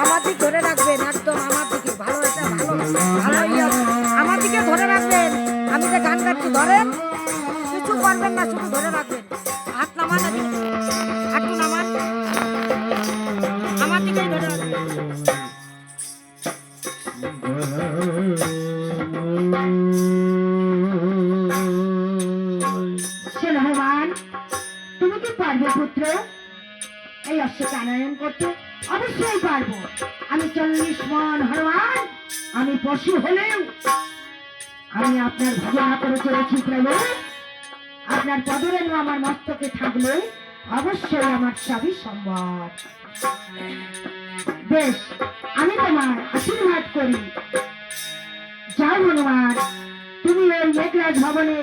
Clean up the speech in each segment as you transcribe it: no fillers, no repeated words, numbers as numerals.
আমার দিক ধরে রাখবেন, একদম আমার দিকে ভালো, এটা ভালো ভালো আমার দিকে ধরে রাখবেন। আমি যে গান গাচ্ছি ধরেন, কিছু করবেন না, শুধু ধরে রাখবেন। হাত নামান, একটু নামান, আমার দিকেই ধরে রাখবেন। ভগবান, তুমি কি পারবে পুত্র এই অশ্বকে আনয়ন করতে? অবশ্যই পারবো। আমি 40 মণ হনুমান, আমি পশু হলেও আমি আপনার ভজনা করে চলেছি প্রভু। আপনার পদরেণু আমার মস্তকে থাকলে অবশ্যই আমার সবই সম্ভব। বেশ, আমি তোমার আশীর্বাদ করি। যাও হনুমান, তুমি ওই মেঘরাজ ভবনে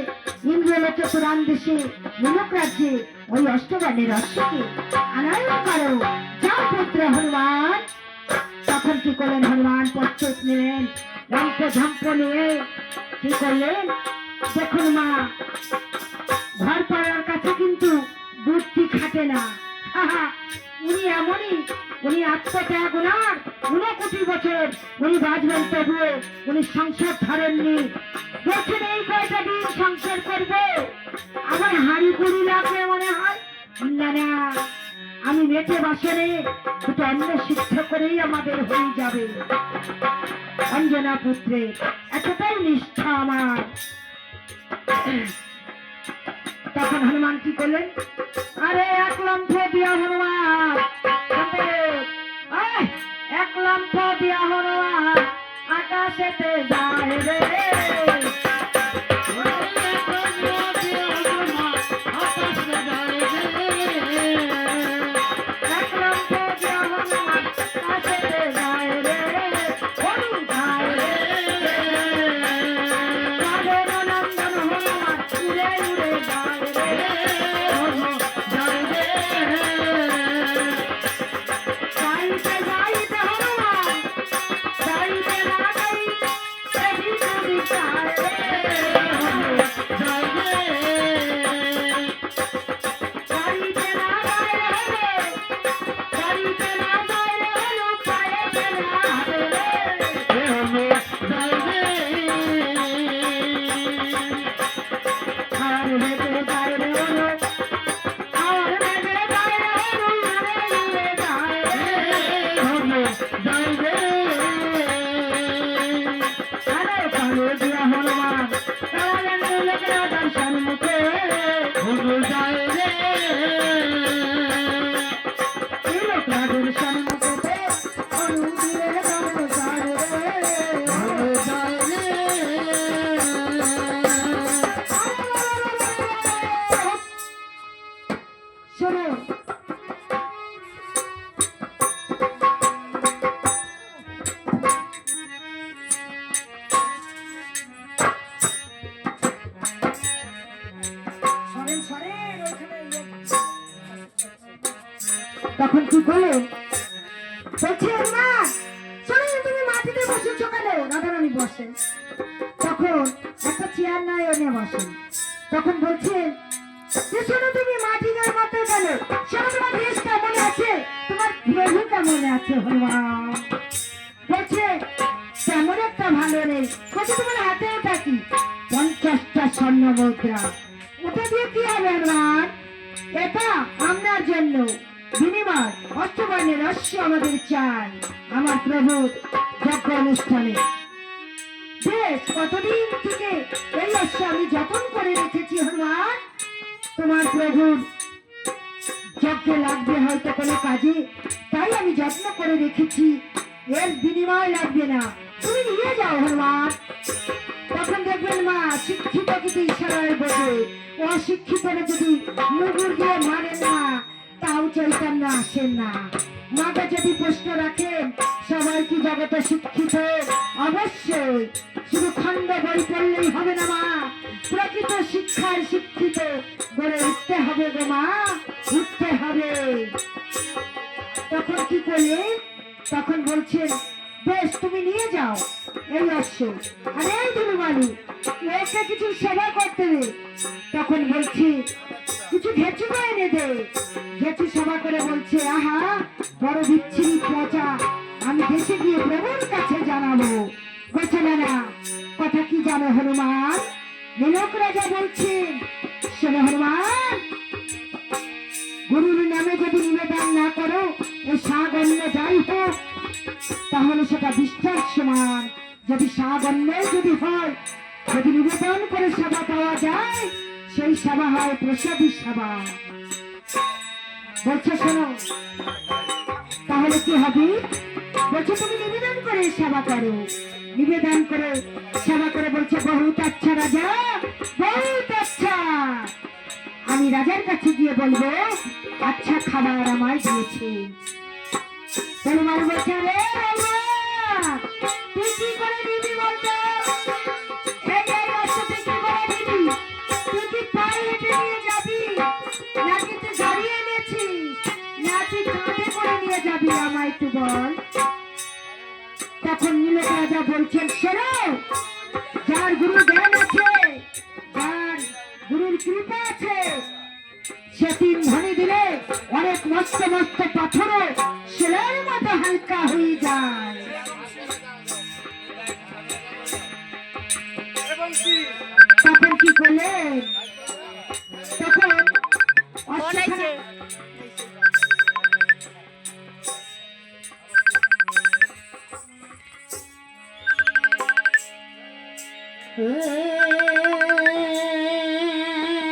ইন্দ্রলোকে পুরাণ দেশে মনক রাজ্যে ওই অষ্টবাণীর অশ্বকে আনয়ন করো। যাও পুত্র হনুমান। তখন কি করলেন হনুমান? প্রস্তুত নিলেন, লম্প ঝম্প নিয়ে কি করলেন? দেখুন মা, ঘর পাড়ার কাছে কিন্তু বুদ্ধি খাটে না। উনি এমনই, উনি আত্মত্যাগ, ওনার 59 বছর উনি বাঁচবেন, তবুও উনি সংসার ধরেননি। দেখছেন এই কয়টা দিন সংসার করবো, আমার হাড়ি কুড়ি লাগবে মনে হয়। না না, আমি মেটে বাসনে দুটো অন্ন সিদ্ধ করেই আমাদের হয়ে যাবে। অঞ্জনা পুত্রে এতটাই নিষ্ঠা আমার। তখন হনুমান কি করলেন? আরে এক লম্ফ দিয়া হনুমান, এক লম্ফ দিয়া হনুমান আকাশেতে যায় রে। তখন কি করলেন? বলছেন মা, শোনো, তুমি মাটিতে বসেছো কেন? রাধারানী বসেন। তখন একটা চেয়ার নাই এনে বসেন। তখন বলছেন যে শোনো, তুমি মাটিতে মতো কেন? শোনো, তোমার দেশ কেমন আছে, তোমার প্রভু কেমন আছে? হনুমান বলছে তেমন একটা ভালো নেই। বলছে তোমার হাতে ওটা কি? 50টা স্বর্ণ মুদ্রা। ওটা দিয়ে কি হবে হনুমান? এটা আপনার জন্য বিনিময় অষ্টবাণীর অশ্ব আমাদের চাই আমার প্রভু যজ্ঞ অনুষ্ঠানে। বেশ, কতদিন থেকে এই অশ্ব আমি যতন করে রেখেছি হনুমান, তোমার প্রভুর যজ্ঞে লাগবে হয়তো কোনো কাজে, তাই আমি যত্ন করে রেখেছি। এর বিনিময় লাগবে না, তুমি নিয়ে যাও হনুমান। তখন দেখবেন মা, শিক্ষিত যদি ইশারায় বোঝে, অশিক্ষিতরা যদি মুগুর দিয়ে মারেন না, তাও চৈতন্য আসেন না। মাকে যদি প্রশ্ন রাখেন সবাই কি জগতে শিক্ষিত? অবশ্যই। শুধু খণ্ড বই পড়লেই হবে না মা, প্রকৃত শিক্ষার শিক্ষিত গড়ে উঠতে হবে গো মা, উঠতে হবে। তখন কি করলে? তখন বলছেন বেশ, তুমি নিয়ে যাও এই অশ্ব, আর এই ধুলুবালু, একে কিছু সেবা করতে হবে। তখন বলছি কিছু ঘেঁচু এনে দে। ঘেঁচু সেবা করে বলছে, আহা বড় বিচ্ছিরি পচা, আমি দেশে গিয়ে প্রভুর কাছে জানাবো। বলছে না না, কথা কি জানো হনুমান? নীলক রাজা বলছেন, শোনো হনুমান, গুরুর নামে যদি নিবেদন না করো, এই শাক অন্য যাই হোক তাহলে সেটা বিষ্ঠার সমান। যদি শাক অন্য যদি হয়, যদি নিবেদন করে সেবা পাওয়া যায়, সেই সেবা হয় প্রসাদী সেবা। বলছে শোনো, তাহলে কি হবে? বলছে তুমি নিবেদন করে সেবা করো। নিবেদন করে সেবা করে বলছে, বহুত আচ্ছা রাজা, বহুত আচ্ছা। আমি রাজার কাছে গিয়ে বলবো আচ্ছা খাবার আমায় দিয়েছে। হনুমান বলছে, রে রাজা, তুই কি করে দিবি বলতো? এই রাস্তা তুই কি করে দিবি? তুই কি পায়ে হেঁটে নিয়ে যাবি, নাকি তুই গাড়ি এনেছিস, না তুই কাঁধে করে নিয়ে যাবি? আমায় একটু বল। তখন নীলক রাজা বলছেন, শোনো, যার গুরু জ্ঞান আছে, যার গুরুর কৃপা আছে, সে 3 ধ্বনি দিলে অনেক মস্ত মস্ত পাথরও শিলার মতো হালকা হয়ে যায়।